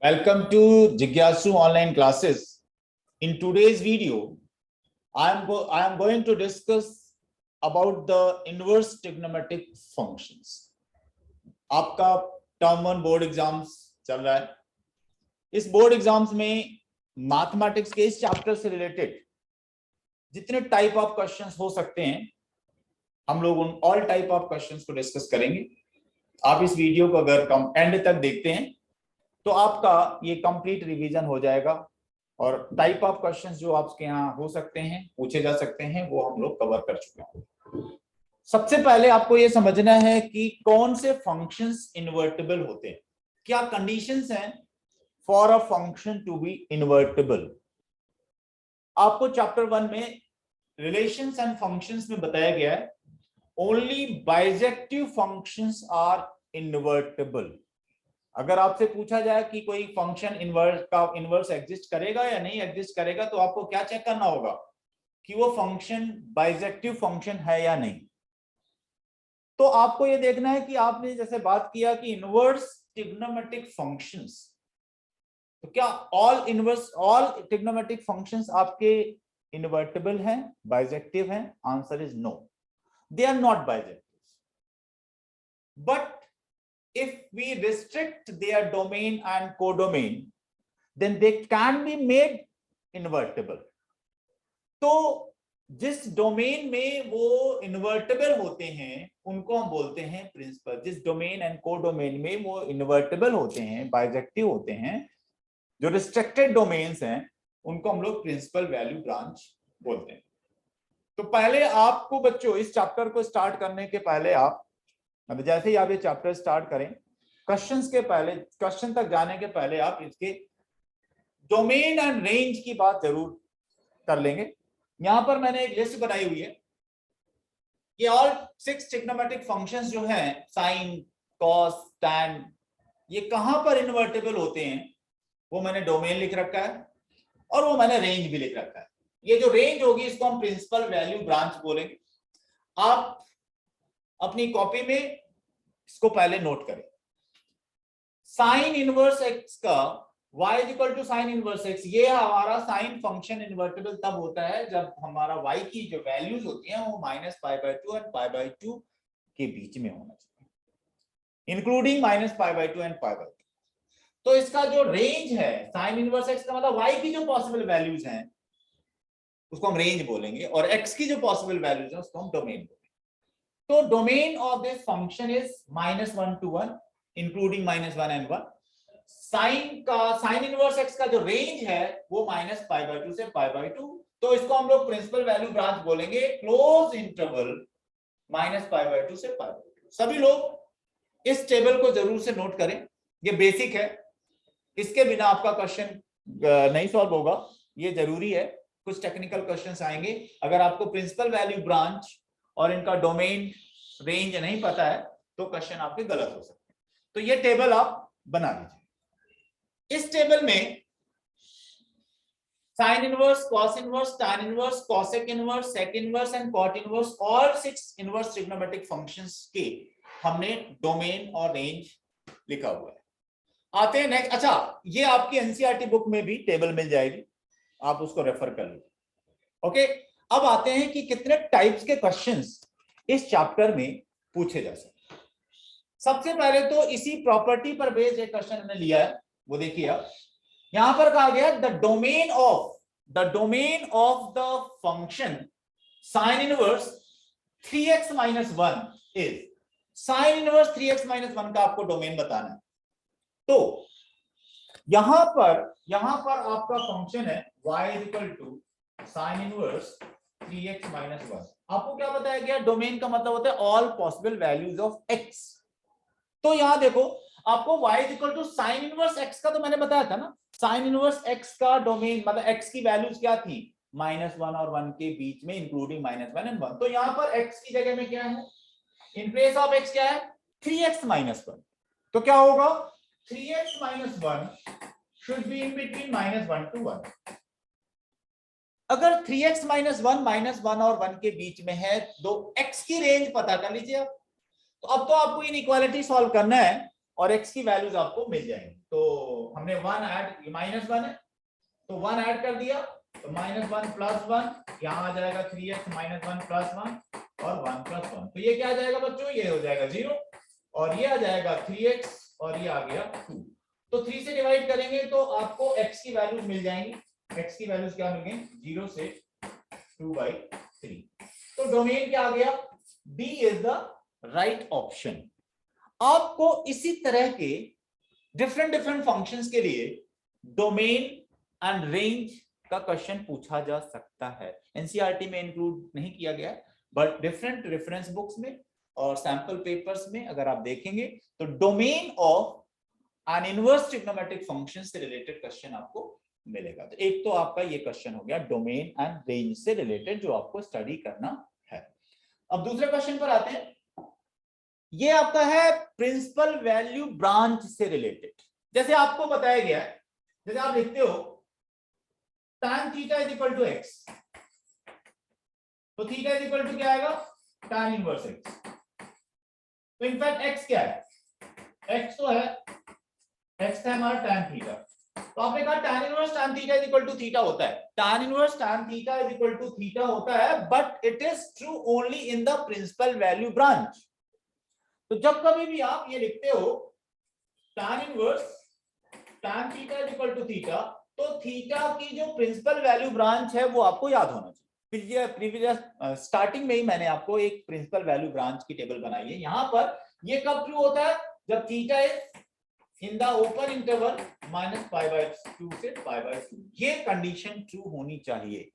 Welcome to Jigyasu online classes. In today's video, I am going to discuss about the inverse trigonometric functions. आपका term 1 board exams चल रहा है। इस board exams में mathematics के इस चैप्टर से रिलेटेड जितने टाइप ऑफ क्वेश्चंस हो सकते हैं, हम लोग उन ऑल टाइप ऑफ क्वेश्चंस को डिस्कस करेंगे। आप इस वीडियो को अगर एंड तक देखते हैं तो आपका ये कंप्लीट रिवीजन हो जाएगा और टाइप ऑफ क्वेश्चंस जो आपके यहाँ हो सकते हैं, पूछे जा सकते हैं, वो हम लोग कवर कर चुके हैं। सबसे पहले आपको ये समझना है कि कौन से फंक्शंस इन्वर्टिबल होते हैं, क्या कंडीशंस हैं for a function to be invertible. आपको चैप्टर 1 में रिलेशंस एंड फंक्शंस में बताया गया है only bijective functions are invertible. अगर आपसे पूछा जाए कि कोई फंक्शन इनवर्स एग्जिस्ट करेगा या नहीं एग्जिस्ट करेगा, तो आपको क्या चेक करना होगा कि वो फंक्शन बाइजेक्टिव फंक्शन है या नहीं। तो आपको ये देखना है कि आपने जैसे बात किया कि इनवर्स ट्रिग्नोमेट्रिक फंक्शंस, तो क्या ऑल ट्रिग्नोमेट्रिक फंक्शंस आपके इन्वर्टिबल हैं, बाइजेक्टिव हैं? Answer is no, they are not bijective. But if we restrict their domain and codomain, then they can be made invertible. तो जिस डोमेन में वो इन्वर्टिबल होते हैं उनको हम बोलते हैं प्रिंसिपल। जिस डोमेन एंड कोडोमेन में वो इन्वर्टिबल होते हैं, बाइजेक्टिव होते हैं, जो रिस्ट्रिक्टेड डोमेन्स हैं, उनको हम लोग प्रिंसिपल वैल्यू ब्रांच बोलते हैं। तो पहले आपको बच्चों इस चैप्टर को स्टार्ट करने के पहले आप जैसे ही आप ये चैप्टर स्टार्ट करें, क्वेश्चंस के पहले, क्वेश्चन तक जाने के पहले आप इसके डोमेन एंड रेंज की बात जरूर कर लेंगे। यहां पर मैंने एक लिस्ट बनाई हुई है। ये ऑल 6 ट्रिग्नोमेट्रिक फंक्शंस जो हैं, साइन, कॉस, टैन, ये कहां पर इन्वर्टिबल होते हैं वो मैंने डोमेन लिख रखा है और वो मैंने रेंज भी लिख रखा है। ये जो रेंज होगी इसको हम प्रिंसिपल वैल्यू ब्रांच बोलेंगे। आप अपनी कॉपी में इसको पहले नोट करें। साइन इनवर्स एक्स का y is equal to sine inverse x, ये हमारा साइन फंक्शन इन्वर्टिबल तब होता है जब हमारा y की जो वैल्यूज होती हैं वो -π/2 और π/2 के बीच में होना चाहिए, इंक्लूडिंग -π/2 एंड π/2। तो इसका जो रेंज है साइन इनवर्स एक्स का मतलब y की जो पॉसिबल वैल्यूज हैं उसको हम रेंज बोलेंगे और x की जो पॉसिबल वैल्यूज हैं उसको हम डोमेन बोलेंगे। तो domain of this function is -1 to 1 including -1 and 1। Sign inverse x का जो रेंज है वो -π/2 से π/2, तो इसको हम लोग प्रिंसिपल वैल्यू ब्रांच बोलेंगे, क्लोज इंटरवल -π/2 से π/2। सभी लोग इस टेबल को जरूर से नोट करें, ये बेसिक है, इसके बिना आपका क्वेश्चन नहीं सॉल्व होगा, ये जरूरी है। कुछ टेक्निकल क्वेश्चंस आएंगे, अगर आपको प्रिंसिपल वैल्यू ब्रांच और इनका डोमेन रेंज नहीं पता है तो क्वेश्चन आपके गलत हो सकते हैं। तो ये टेबल आप बना लीजिए। इस टेबल में sine inverse, cos inverse, tan inverse, cosec inverse, sec inverse and cot inverse, all 6 inverse trigonometric functions के हमने डोमेन और रेंज लिखा हुआ है। आते हैं नेक्स्ट। अच्छा, ये आपकी एनसीईआरटी बुक में भी टेबल मिल जाएगी, आप उसको रेफर कर लीजिए। ओके, अब आते हैं कि कितने टाइप्स के क्वेश्चंस इस चैप्टर में पूछे जा सकते हैं। सबसे पहले तो इसी प्रॉपर्टी पर बेस्ड एक क्वेश्चन हमने लिया है, वो देखिए आप यहां पर कहा गया the domain of the function sine inverse 3x - 1 is, sign inverse 3x - 1 का आपको डोमेन बताना है। तो यहां पर आपका फंक्शन है y is equal to sine inverse 3x - 1। आपको क्या बताया गया? डोमेन का मतलब होता है all possible values of x। तो यहां देखो आपको y is equal to sine inverse x का तो मैंने बताया था ना, साइन इनवर्स x का डोमेन मतलब x की वैल्यूज क्या थी? -1 और 1 के बीच में, इंक्लूडिंग -1 and 1। तो यहां पर x की जगह में क्या है? इन प्लेस ऑफ x क्या है? 3x - 1। तो क्या होगा? 3x - 1 should be in between -1 to 1। अगर 3x - 1 -1 और 1 के बीच में है, तो x की रेंज पता कर लीजिए आप। तो अब तो आपको इनइक्वालिटी सॉल्व करना है और x की वैल्यूज आपको मिल जाएंगी। तो हमने 1 ऐड, -1 है तो 1 ऐड कर दिया, तो -1 + 1 यहाँ आ जाएगा 3x -1 + 1 और 1 + 1, तो ये क्या आ जाएगा बच्चों, ये हो जाएगा 0 और ये आ जाएगा 3x और ये आ गया 2। तो 3 से डिवाइड करेंगे तो आपको x की वैल्यूज मिल जाएंगी। x की वैल्यूज क्या मिल गई, 0 से 2/3। तो डोमेन क्या आ गया, B is the right option. आपको इसी तरह के डिफरेंट फंक्शंस के लिए डोमेन एंड रेंज का क्वेश्चन पूछा जा सकता है। एनसीईआरटी में इंक्लूड नहीं किया गया, बट डिफरेंट रेफरेंस बुक्स में और सैंपल पेपर्स में अगर आप देखेंगे तो domain of N inverse trigonometric function से रिलेटेड क्वेश्चन आपको मिलेगा। तो एक तो आपका ये क्वेश्चन हो गया डोमेन एंड रेंज से रिलेटेड जो आपको स्टडी करना है। अब दूसरे क्वेश्चन पर आते हैं। ये आपका है प्रिंसिपल वैल्यू ब्रांच से रिलेटेड। जैसे आपको बताया गया है, जैसे आप लिखते हो tan थीटा = x, तो थीटा = क्या आएगा, tan इनवर्स x। तो इनफैक्ट x क्या है, x तो है, x है हमारा tan थीटा। तो आपने कहा tan inverse tan theta = theta होता है, tan inverse tan theta = theta होता है, but it is true only in the principal value branch. तो जब कभी भी आप ये लिखते हो tan inverse tan theta = theta, तो थीटा की जो प्रिंसिपल वैल्यू ब्रांच है वो आपको याद होना चाहिए। प्रीवियस स्टार्टिंग में ही मैंने आपको एक प्रिंसिपल वैल्यू ब्रांच की टेबल बनाई है। यहां पर ये कब ट्रू होता है, जब theta is in the open interval -π/2 से π/2, ये कंडीशन ट्रू होनी चाहिए।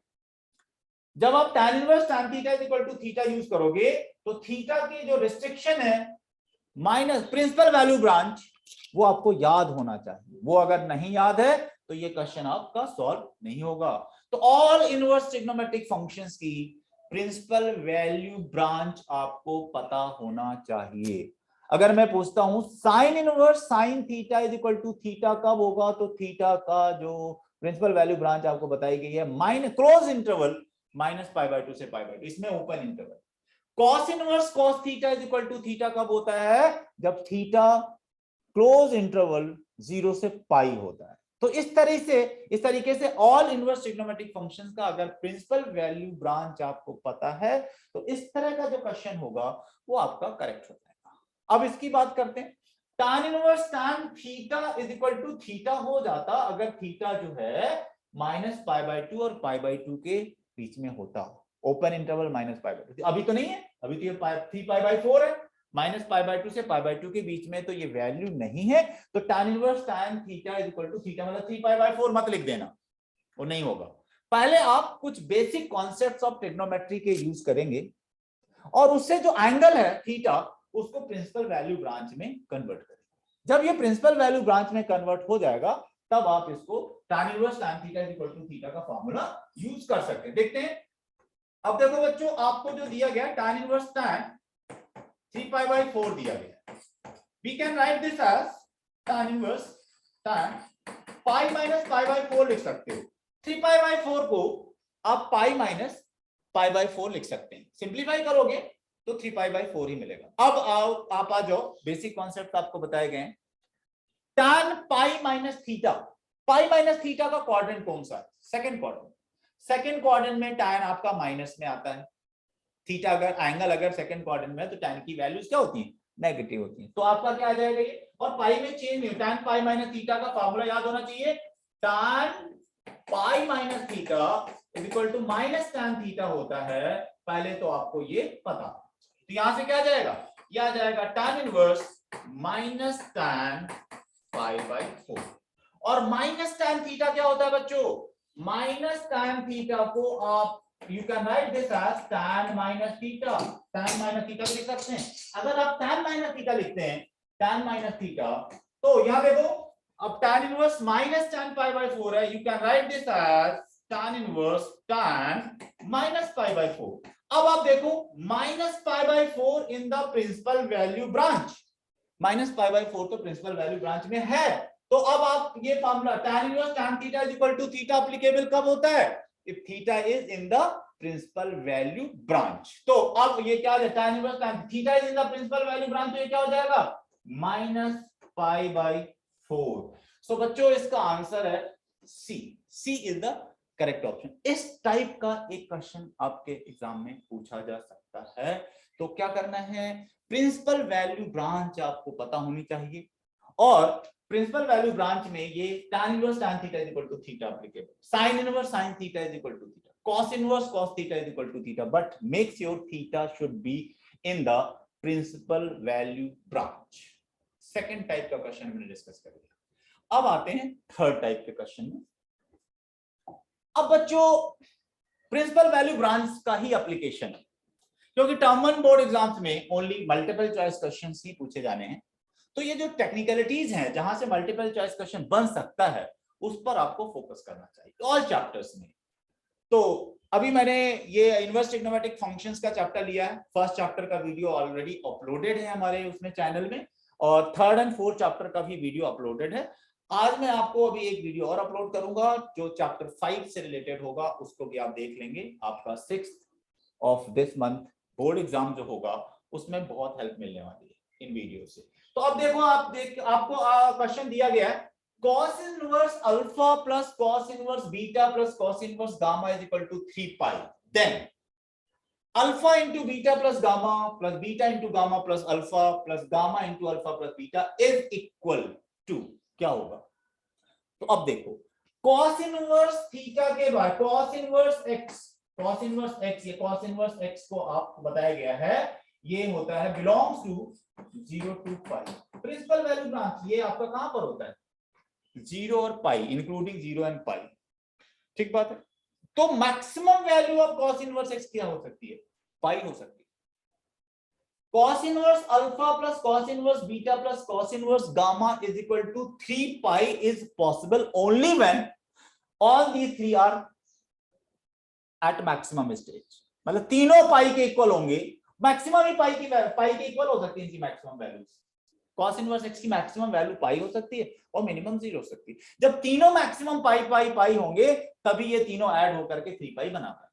जब आप tan inverse tan theta = theta use करोगे तो थीटा की जो रिस्ट्रिक्शन है माइनस प्रिंसिपल वैल्यू ब्रांच, वो आपको याद होना चाहिए। वो अगर नहीं याद है तो ये क्वेश्चन आपका सॉल्व नहीं होगा। तो ऑल इनवर्स ट्रिग्नोमेट्रिक फंक्शंस की प्रिंसिपल वैल्यू ब्रांच आपको पता होना चाहिए। अगर मैं पूछता हूं sine inverse sine theta = theta कब होगा, तो थीटा का जो प्रिंसिपल वैल्यू ब्रांच आपको बताई गई है क्लोज इंटरवल -π/2 से π/2, इसमें open interval. cos inverse cos theta = theta कब होता है, जब थीटा क्लोज इंटरवल 0 से पाई होता है। तो इस तरीके से ऑल इनवर्स ट्रिग्नोमेट्रिक फंक्शंस का अगर प्रिंसिपल वैल्यू ब्रांच आपको पता है तो इस तरह का जो क्वेश्चन होगा वो आपका करेक्ट हो जाएगा। अब इसकी बात करते हैं। tan inverse tan theta = theta हो जाता अगर थीटा जो है -π/2 और π/2 के बीच में होता, ओपन इंटरवल -π/2। अभी तो नहीं है, अभी तो ये 3π/4 है, -π/2 से π/2 के बीच में, तो ये वैल्यू नहीं है। तो tan inverse tan theta = theta मतलब 3π/4 मत लिख देना, वो नहीं होगा। पहले आप कुछ बेसिक कॉन्सेप्ट्स ऑफ ट्रिग्नोमेट्री के यूज करेंगे और उससे जो एंगल है थीटा उसको प्रिंसिपल वैल्यू ब्रांच में कन्वर्ट करेंगे। जब ये प्रिंसिपल वैल्यू ब्रांच में कन्वर्ट हो जाएगा तब आप इसको tan inverse tan theta = theta का फॉर्मूला यूज कर सकते हैं। देखते हैं। अब देखो बच्चों, आपको जो दिया गया tan इनवर्स tan 3π/4 दिया गया, we can write this as tan inverse tan pi minus π/4 लिख सकते हो। 3π/4 को आप pi minus π/4 लिख सकते हैं। सिंप्लीफाई करोगे तो 3π/4 ही मिलेगा। अब आप आ जाओ, बेसिक कॉन्सेप्ट आपको बताए गए हैं। tan pi minus थीटा, पाई माइनस थीटा का क्वाड्रेंट कौन सा है, सेकंड क्वाड्रेंट। सेकंड क्वाड्रेंट में tan आपका माइनस में आता है। थीटा अगर एंगल अगर सेकंड क्वाड्रेंट में है तो tan की वैल्यूज क्या होती हैं, नेगेटिव होती हैं। तो आपका क्या आ जाएगा ये, और पाई में चेंज नहीं, tan पाई माइनस थीटा का फार्मूला याद होना चाहिए। tan pi minus theta equal to minus tan theta होता है, पहले तो आपको ये पता। तो यहां से क्या आ जाएगा, ये आ जाएगा tan इनवर्स माइनस tan π/4। और माइनस tan थीटा क्या होता है बच्चों, माइनस tan थीटा को आप you can write this as tan minus theta, tan minus theta लिख सकते हैं। अगर आप tan minus theta लिखते हैं, tan minus theta, तो यहां देखो अब tan इनवर्स माइनस tan π/4 है, you can write this as tan inverse tan minus π/4। अब आप देखो minus π/4 in the principal value branch, minus π/4 तो प्रिंसिपल वैल्यू ब्रांच में है। तो अब आप ये formula tan inverse tan theta equal to theta applicable कब होता है, if theta is in the principal value branch। तो अब ये क्या है, tan inverse tan theta is in the principal value branch, तो ये क्या हो जाएगा माइनस पाई बाई 4। सो बच्चों इसका आंसर है सी। सी इज द करेक्ट ऑप्शन। इस टाइप का एक क्वेश्चन आपके एग्जाम में पूछा जा सकता है। तो क्या करना है, प्रिंसिपल वैल्यू ब्रांच आपको पता होनी चाहिए, और प्रिंसिपल वैल्यू ब्रांच में ये tan inverse tan theta is equal to theta applicable, sin inverse sin theta is equal to theta, cos inverse cos theta is equal to theta, but makes your theta should be in the principal value branch. Second type का question हमने discuss कर लिया। अब आते हैं third type के question में। अब बच्चों प्रिंसिपल वैल्यू ब्रांच का ही एप्लीकेशन है, क्योंकि टर्म 1 बोर्ड एग्जाम्स में ओनली मल्टीपल चॉइस क्वेश्चंस ही पूछे जाने हैं। तो ये जो टेक्निकलिटीज हैं जहां से मल्टीपल चॉइस क्वेश्चन बन सकता है उस पर आपको फोकस करना चाहिए ऑल चैप्टर्स में। तो अभी मैंने ये इनवर्स ट्रिग्नोमेट्रिक फंक्शंस का चैप्टर लिया है। फर्स्ट चैप्टर का वीडियो ऑलरेडी अपलोडेड है हमारे उसमें चैनल में, और थर्ड एंड फोर्थ चैप्टर का भी वीडियो अपलोडेड है। आज मैं आपको अभी एक वीडियो और अपलोड करूंगा जो चैप्टर 5 से रिलेटेड होगा, उसको भी आप देख लेंगे। आपका 6th of this month board exam जो होगा उसमें बहुत हेल्प मिलने वाली है इन वीडियो से। तो अब देखो, आपको क्वेश्चन दिया गया है cos inverse alpha plus cos inverse beta plus cos inverse gamma is equal to 3 pi, then alpha into beta plus gamma plus beta into gamma plus alpha plus gamma into alpha plus beta is equal to क्या होगा। तो अब देखो cos inverse theta के बाद cos inverse x, ये cos inverse x को आपको बताया गया है ये होता है belongs to 0 to pi. Principal value branch ये आपका कहां पर होता है, 0 और पाई, इंक्लूडिंग 0 एंड पाई। ठीक बात है। तो maximum value of cos inverse x क्या हो सकती है, पाई हो सकती है। cos inverse alpha plus cos inverse beta plus cos inverse gamma is equal to 3 pi is possible only when all these three are at maximum stage. मतलब तीनों पाई के इक्वल होंगे, मैक्सिमम ही पाई के इक्वल हो सकती है इनकी maximum values. cos inverse x की मैक्सिमम वैल्यू पाई हो सकती है और मिनिमम 0 हो सकती है। जब तीनों मैक्सिमम पाई पाई पाई होंगे तभी ये तीनों ऐड होकर के 3 पाई बना पाए।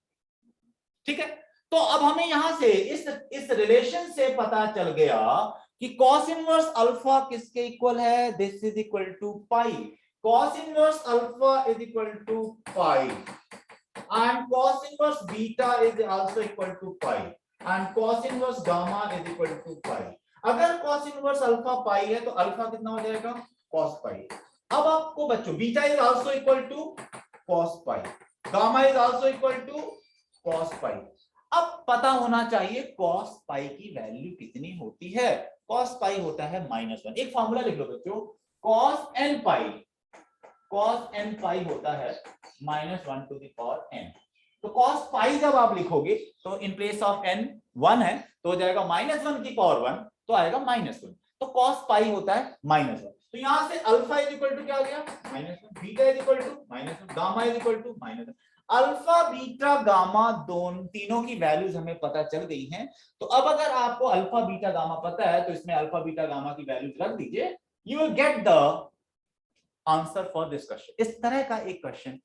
ठीक है। तो अब हमें यहां से इस रिलेशन से पता चल गया कि cos इनवर्स अल्फा किसके इक्वल है, this is equal to pi. cos inverse alpha is equal to pi and cos inverse beta is also equal to pi and cos inverse gamma is equal to pi। अगर cos inverse alpha pi है तो alpha कितना हो जाएगा, cos pi। अब आपको बच्चों beta is also equal to cos pi, gamma is also equal to cos pi। अब पता होना चाहिए cos pi की वैल्यू कितनी होती है। cos pi होता है -1। एक फॉर्मूला लिख लो बच्चों, cos n pi, cos n pi होता है -1 टू द पावर n। तो cos pi जब आप लिखोगे तो इन प्लेस ऑफ n 1 है तो हो जाएगा -1 की पावर 1 तो आएगा -1। तो cos pi होता है -1। तो यहां से अल्फा इज इक्वल टू क्या हो गया, -1, beta is equal to -1, gamma is equal to -1। Alpha beta gamma तीनों की वैल्यूज हमें पता चल गई हैं। तो अब अगर आपको अल्फा बीटा गामा पता है तो इसमें अल्फा बीटा गामा की वैल्यूज रख दीजिए, you will get the answer for this question. इस तरह का एक क्वेश्चन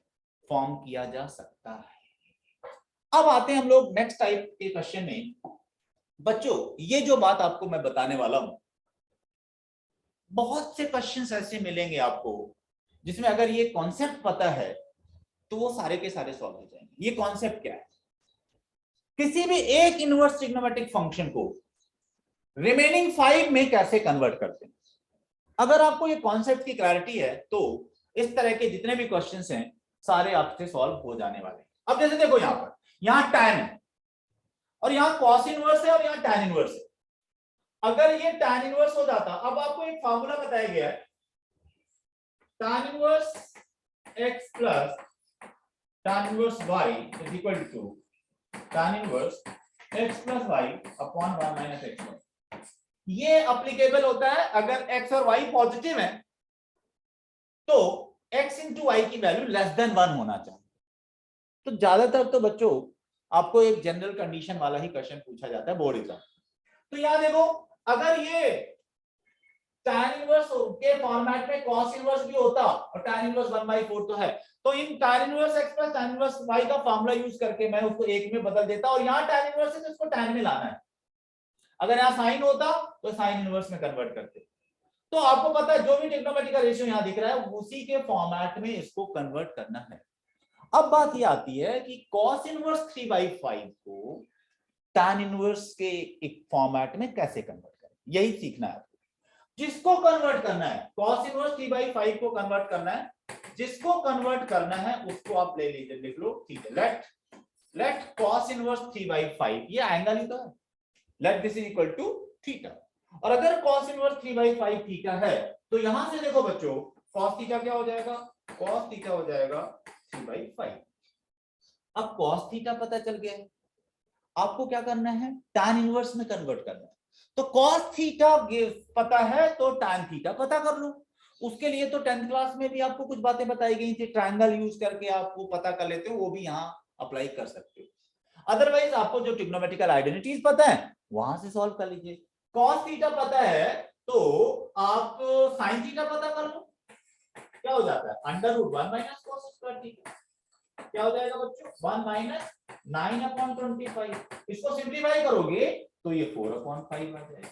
फॉर्म किया जा सकता है। अब आते हैं हम लोग नेक्स्ट टाइप के क्वेश्चन में। बच्चों ये जो बात आपको मैं बताने वाला हूं, बहुत से क्वेश्चंस ऐसे मिलेंगे आपको जिसमें अगर ये कॉन्सेप्ट पता है तो वो सारे के सारे सॉल्व हो जाएंगे। ये कॉन्सेप्ट क्या है, किसी भी एक इनवर्स ट्रिग्नोमेट्रिक फंक्शन को रिमेनिंग 5 में कैसे कन्वर्ट करते हैं। अगर आपको ये कॉन्सेप्ट की क्लैरिटी है तो इस तरह के जितने भी क्वेश्चंस हैं सारे आपसे सॉल्व हो जाने वाले हैं। अब जैसे देखो यहां पर, यहां tan है और यहां cos इनवर्स है और यहां tan इनवर्स है। अगर ये tan इनवर्स हो जाता, अब आपको एक फार्मूला बताया गया है, tan inverse x plus tan inverse y is equal to tan inverse x plus y upon 1 minus x। ये अप्लीकेबल होता है अगर x और y पॉजिटिव है तो x इंटू वाई की वैल्यू लेस देन 1 होना चाहिए। तो ज्यादातर तो बच्चों आपको एक जनरल कंडीशन वाला ही क्वेश्चन पूछा जाता है बोर्ड एग्जाम। तो यहां देखो, अगर ये tan इनवर्स के फॉर्मेट में cos इनवर्स भी होता और tan इनवर्स 1/4 तो है, तो इन tan inverse x plus tan inverse y का फॉर्मूला यूज करके मैं उसको एक में बदल देता और यहां tan इनवर्स है तो इसको tan में लाना है। अगर यहां sin होता तो sin इनवर्स में कन्वर्ट करते। तो आपको पता है जो भी ट्रिग्नोमेट्रिक रेशियो यहां दिख रहा है उसी के फॉर्मेट में इसको कन्वर्ट करना है। अब बात ये आती है कि cos इनवर्स 3/5 को tan इनवर्स के एक फॉर्मेट में कैसे कन्वर्ट करें, यही सीखना है आपको। जिसको कन्वर्ट करना है cos इनवर्स 3/5 को कन्वर्ट करना है, जिसको कन्वर्ट करना है उसको आप ले लीजिए, लिख लो, ठीक है। लेट cos इनवर्स 3/5, ये एंगल ही तो है, let this is equal to theta. और अगर cos इनवर्स 3/5 थीटा है तो यहां से देखो बच्चों cos थीटा क्या हो जाएगा, cos थीटा हो जाएगा 3/5। अब cos थीटा पता चल गया है, आपको क्या करना है, tan इनवर्स में कन्वर्ट करना है। तो cos थीटा पता है तो tan थीटा पता कर लो। उसके लिए तो 10th क्लास में भी आपको कुछ बातें बताई गई थी, ट्रायंगल यूज करके आपको पता कर लेते हो, वो भी यहाँ अप्लाई कर सकते हो। अदरवाइज आपको जो ट्रिग्नोमेट्रिकल आइडेंटिटीज पता है वहां से सॉल्व कर लीजिए। cos थीटा पता है तो आप sin थीटा पता कर लो, क्या हो जाता है, √1 माइनस cos स्क्वायर थीटा, क्या हो जाएगा बच्चों, 1 माइनस 9/25। इसको सिंप्लीफाई करोगे तो ये 4/5 आ जाएगा।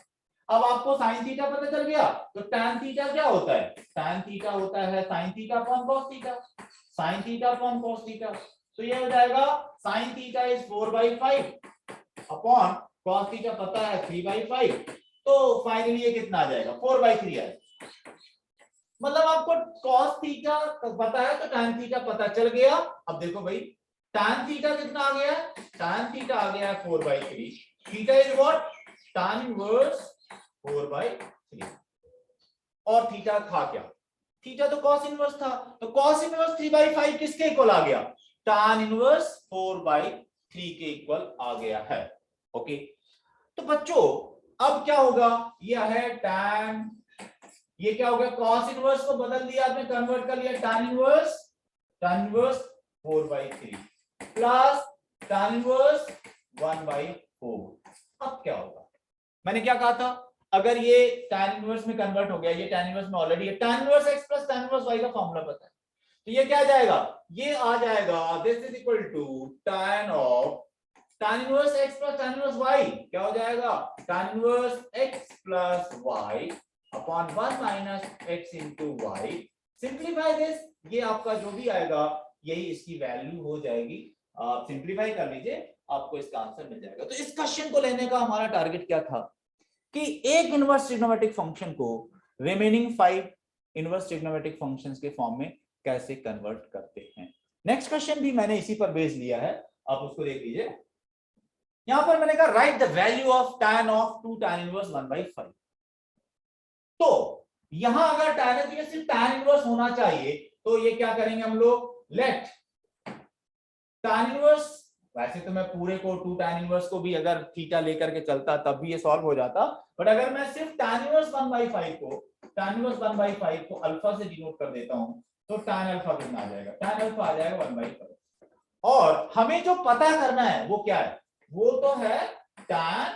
अब आपको sin थीटा पता चल गया तो tan थीटा क्या होता है, tan थीटा होता है sin theta upon cos theta, sin theta upon cos theta. तो ये हो जाएगा sin theta is 4/5 upon cos theta पता है 3/5, तो फाइनली ये कितना आ जाएगा, 4/3 आएगा। मतलब आपको cos थीटा पता है तो tan थीटा पता चल गया। अब देखो भाई tan थीटा कितना आ गया, tan थीटा आ गया 4/3, theta is what, tan inverse 4/3। और थीटा था क्या, थीटा तो cos इनवर्स था, तो cos इनवर्स 3/5 किसके इक्वल आ गया, tan इनवर्स 4/3 के इक्वल आ गया है। ओके, तो बच्चों अब क्या होगा, ये है tan, ये क्या हो गया, cos इनवर्स को बदल दिया आपने, कन्वर्ट कर लिया tan inverse 4/3 plus tan inverse 1/4। अब क्या होगा, मैंने क्या कहा था, अगर ये tan इनवर्स में कन्वर्ट हो गया, ये tan इनवर्स में ऑलरेडी है, tan inverse x plus tan inverse y का फॉर्मूला पता है, तो ये क्या आ जाएगा, ये आ जाएगा this is equal to tan of tan inverse x plus tan inverse y, क्या हो जाएगा, tan inverse x plus y upon 1 minus x into y. Simplify this, ये आपका जो भी आएगा यही इसकी वैल्यू हो जाएगी। आप सिंप्लीफाई कर लीजिए, आपको इसका आंसर मिल जाएगा। तो इस क्वेश्चन को लेने का हमारा टारगेट क्या था कि एक इनवर्स ट्रिग्नोमेट्रिक फंक्शन को रिमेनिंग 5 इनवर्स ट्रिग्नोमेट्रिक फंक्शंस के फॉर्म में कैसे कन्वर्ट करते हैं। नेक्स्ट क्वेश्चन भी मैंने इसी पर बेस लिया है, आप उसको देख लीजिए। यहां पर मैंने कहा right the value of tan of 2 tan inverse 1/5। तो यहां अगर tan है तो ये सिर्फ tan इनवर्स होना चाहिए, तो ये क्या करेंगे हम लोग, लेट tan इनवर्स, वैसे तो मैं पूरे को 2 tan इनवर्स को भी अगर थीटा लेकर के चलता तब भी ये सॉल्व हो जाता, बट अगर मैं सिर्फ tan इनवर्स 1/5 को अल्फा से डिनोट कर देता हूं तो tan अल्फा कितना आ जाएगा, tan अल्फा आ जाएगा 1/5। और हमें जो पता करना है वो क्या है, वो तो है tan,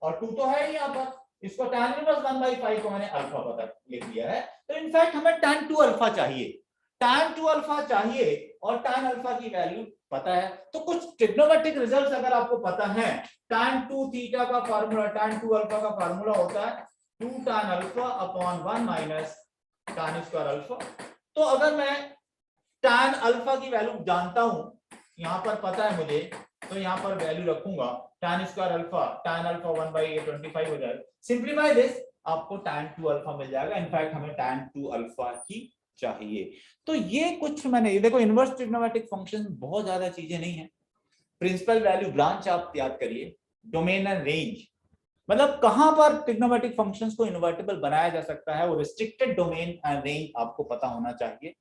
और 2 तो है यहां पर, इसको tan इनवर्स 1/5 को मैंने अल्फा पता लिख दिया है। तो इनफैक्ट हमें tan 2 अल्फा चाहिए, tan 2 अल्फा चाहिए और tan अल्फा की वैल्यू पता है। तो कुछ ट्रिग्नोमेट्रिक रिजल्ट्स अगर आपको पता है, tan 2 थीटा का फार्मूला, tan 2 अल्फा का फार्मूला होता है 2 tan alpha upon 1 minus tan square alpha. तो अगर मैं tan अल्फा की वैल्यू जानता हूं, यहां पर पता है मुझे, तो यहां पर वैल्यू रखूंगा tan square alpha, tan alpha 1/25 हो जाएगा। सिंप्लीफाई दिस, आपको tan 2 अल्फा मिल जाएगा। इनफैक्ट हमें tan 2 अल्फा ही चाहिए। तो ये कुछ मैंने देखो, इनवर्स ट्रिग्नोमेट्रिक फंक्शन बहुत ज्यादा चीजें नहीं है। प्रिंसिपल वैल्यू ब्रांच आप याद करिए, डोमेन एंड रेंज, मतलब कहां पर ट्रिग्नोमेट्रिक फंक्शंस को इन्वर्टिबल बनाया जा सकता है, वो रिस्ट्रिक्टेड डोमेन एंड रेंज आपको पता होना चाहिए,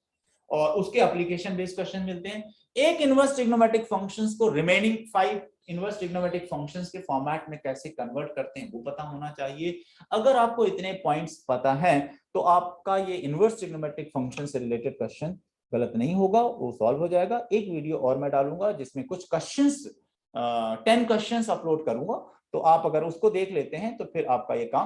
और उसके एप्लीकेशन बेस्ड क्वेश्चन मिलते हैं। एक इनवर्स ट्रिग्नोमेट्रिक फंक्शंस को रिमेनिंग 5 इनवर्स ट्रिग्नोमेट्रिक फंक्शंस के फॉर्मेट में कैसे कन्वर्ट करते हैं वो पता होना चाहिए। अगर आपको इतने पॉइंट्स पता है तो आपका ये इनवर्स ट्रिग्नोमेट्रिक फंक्शन से रिलेटेड क्वेश्चन गलत नहीं होगा, वो सॉल्व हो जाएगा। एक वीडियो और मैं डालूंगा जिसमें कुछ क्वेश्चंस 10 क्वेश्चंस अपलोड करूंगा, तो आप अगर उसको देख लेते हैं तो फिर आपका ये काम